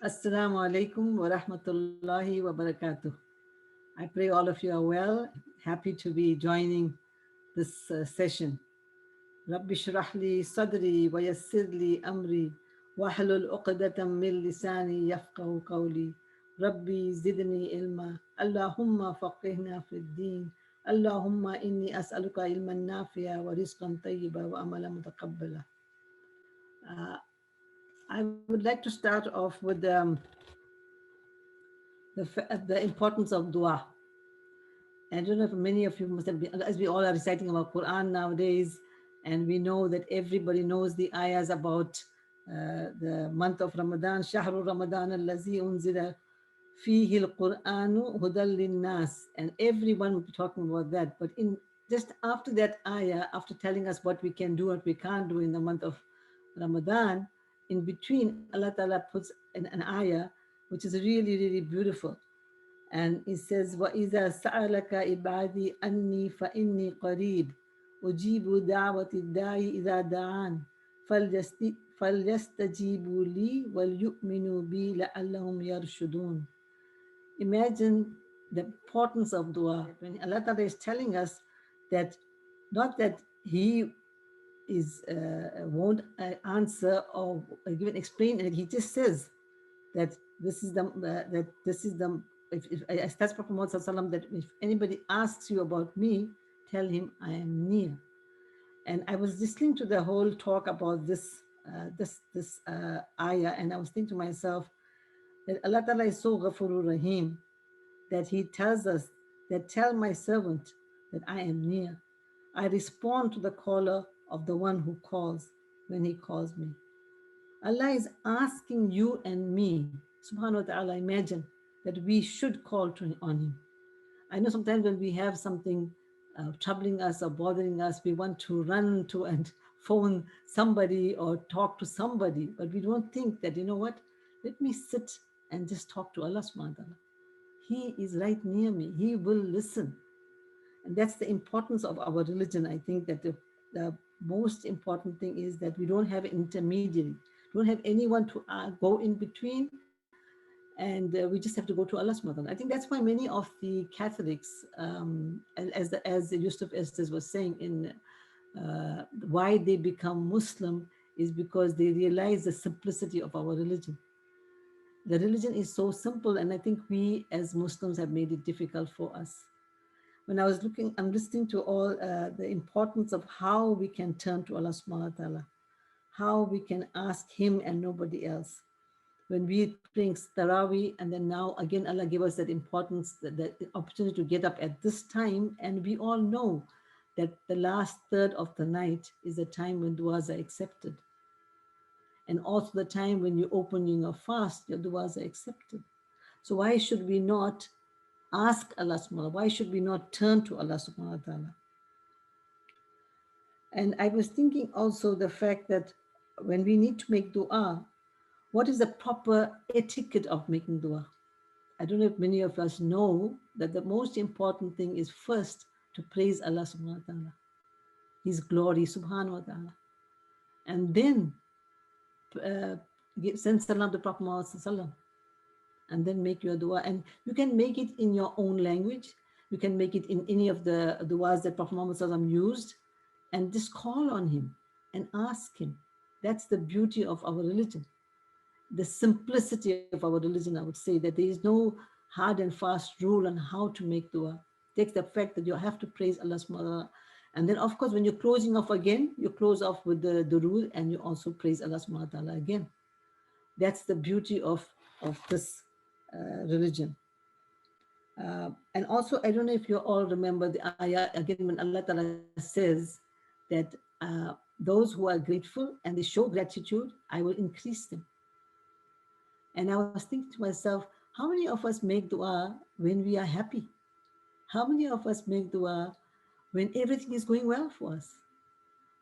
Assalamu alaikum wa rahmatullahi wa barakatuh. I pray all of you are well. Happy to be joining this session. Rabbi shrah li sadri wa yassir li amri wa halul uqdatam min lisani yafqahu qawli. Rabbi zidni ilma. Allahumma faqihna fid din. Allahumma inni as'aluka ilman nafi'a wa rizqan tayyiba wa amala mutaqabbala. Uh, I would like to start off with the importance of dua. I don't know if many of you must have been, as we all are reciting our Quran nowadays, and we know that everybody knows the ayahs about the month of Ramadan, Shahru Ramadan allazi unzila fihi al-Qur'anu hudal lin-nas, and everyone will be talking about that. But in just after that ayah, after telling us what we can do, what we can't do in the month of Ramadan, in between, Allah Ta'ala puts an ayah which is really, really beautiful. And it says, وَإِذَا سَأَلَكَ عِبَادِي أَنِّي فَإِنِّي قَرِيبٌ أُجِيبُ دَعْوَةِ الدَّاعِ إِذَا دَعَانِ فَلْيَسْتَجِيبُوا لِي وَلْيُؤْمِنُوا بِي لَعَلَّهُمْ يَرْشُدُونَ. Imagine the importance of dua. When Allah Ta'ala is telling us that not that He is won't answer or even explain it, He just says that this is the if as that's Prophet Muhammad Sallallahu Alaihi Wasallam, that if anybody asks you about me, tell him I am near. And I was listening to the whole talk about this ayah, and I was thinking to myself that Allah Ta'ala is so Ghafurur Rahim that He tells us that tell my servant that I am near. I respond to the caller of the one who calls when he calls me. Allah is asking you and me, subhanahu wa ta'ala, imagine that we should call on Him. I know sometimes when we have something troubling us or bothering us, we want to run to and phone somebody or talk to somebody, but we don't think that, you know what, let me sit and just talk to Allah subhanahu wa ta'ala. He is right near me. He will listen. And that's the importance of our religion. I think that the most important thing is that we don't have an intermediary, don't have anyone to go in between, and we just have to go to Allah subhanahu wa ta'ala. I think that's why many of the Catholics, as Yusuf Estes was saying, in why they become Muslim is because they realize the simplicity of our religion. The religion is so simple, and I think we as Muslims have made it difficult for us. When I was I'm listening to all the importance of how we can turn to Allah subhanahu wa ta'ala, how we can ask Him and nobody else. When we praying Taraweeh, and then now again Allah gave us that importance, that opportunity to get up at this time, and we all know that the last third of the night is the time when du'as are accepted. And also the time when you open your fast, your du'as are accepted. So why should we not ask Allah subhanahu wa ta'ala? Why should we not turn to Allah subhanahu wa ta'ala? And I was thinking also the fact that when we need to make dua, what is the proper etiquette of making dua? I don't know if many of us know that the most important thing is first to praise Allah subhanahu wa ta'ala, His glory subhanahu wa ta'ala. And then send salam to Prophet Muhammad sallallahu, and then make your dua. And you can make it in your own language. You can make it in any of the duas that Prophet Muhammad sallallahu used, and just call on Him and ask Him. That's the beauty of our religion. The simplicity of our religion, I would say, that there is no hard and fast rule on how to make dua. Take the fact that you have to praise Allah subhanahu wa ta'ala. And then, of course, when you're closing off again, you close off with the durood, and you also praise Allah subhanahu wa ta'ala again. That's the beauty of this religion. And also, I don't know if you all remember the ayah again when Allah Ta'ala says that those who are grateful and they show gratitude, I will increase them. And I was thinking to myself, how many of us make dua when we are happy? How many of us make dua when everything is going well for us?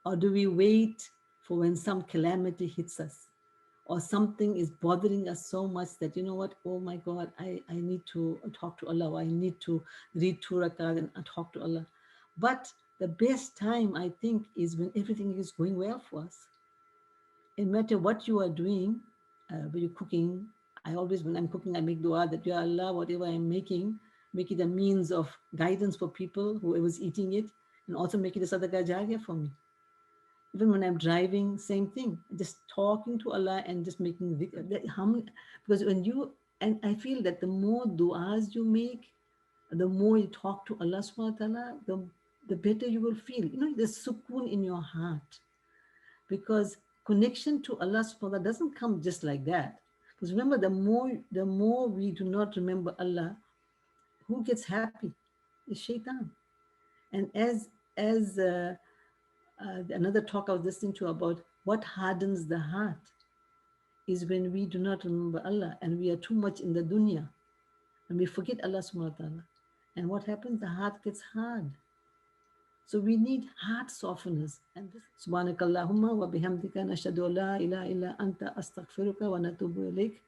Or do we wait for when some calamity hits us, or something is bothering us so much that, you know what, oh my God, I need to talk to Allah, or I need to read 2 rakat and talk to Allah. But the best time, I think, is when everything is going well for us. No matter what you are doing, whether you're cooking, I always, when I'm cooking, I make dua that, Ya Allah, whatever I'm making, make it a means of guidance for people, whoever's eating it, and also make it a sadaqah jariyah for me. Even when I'm driving, same thing. Just talking to Allah and just making dhikr. Because when you, and I feel that the more du'as you make, the more you talk to Allah subhanahu wa ta'ala, the better you will feel. You know, there's sukoon in your heart. Because connection to Allah subhanahu wa ta'ala doesn't come just like that. Because remember, the more we do not remember Allah, who gets happy? Is shaitan. And as another talk I was listening to about what hardens the heart is when we do not remember Allah and we are too much in the dunya and we forget Allah subhanahu wa ta'ala. And what happens? The heart gets hard. So we need heart softeners. And this Subhanakallahumma wa bihamdika nashhadu an la ilaha illa anta astaghfiruka wa natubu ilayk.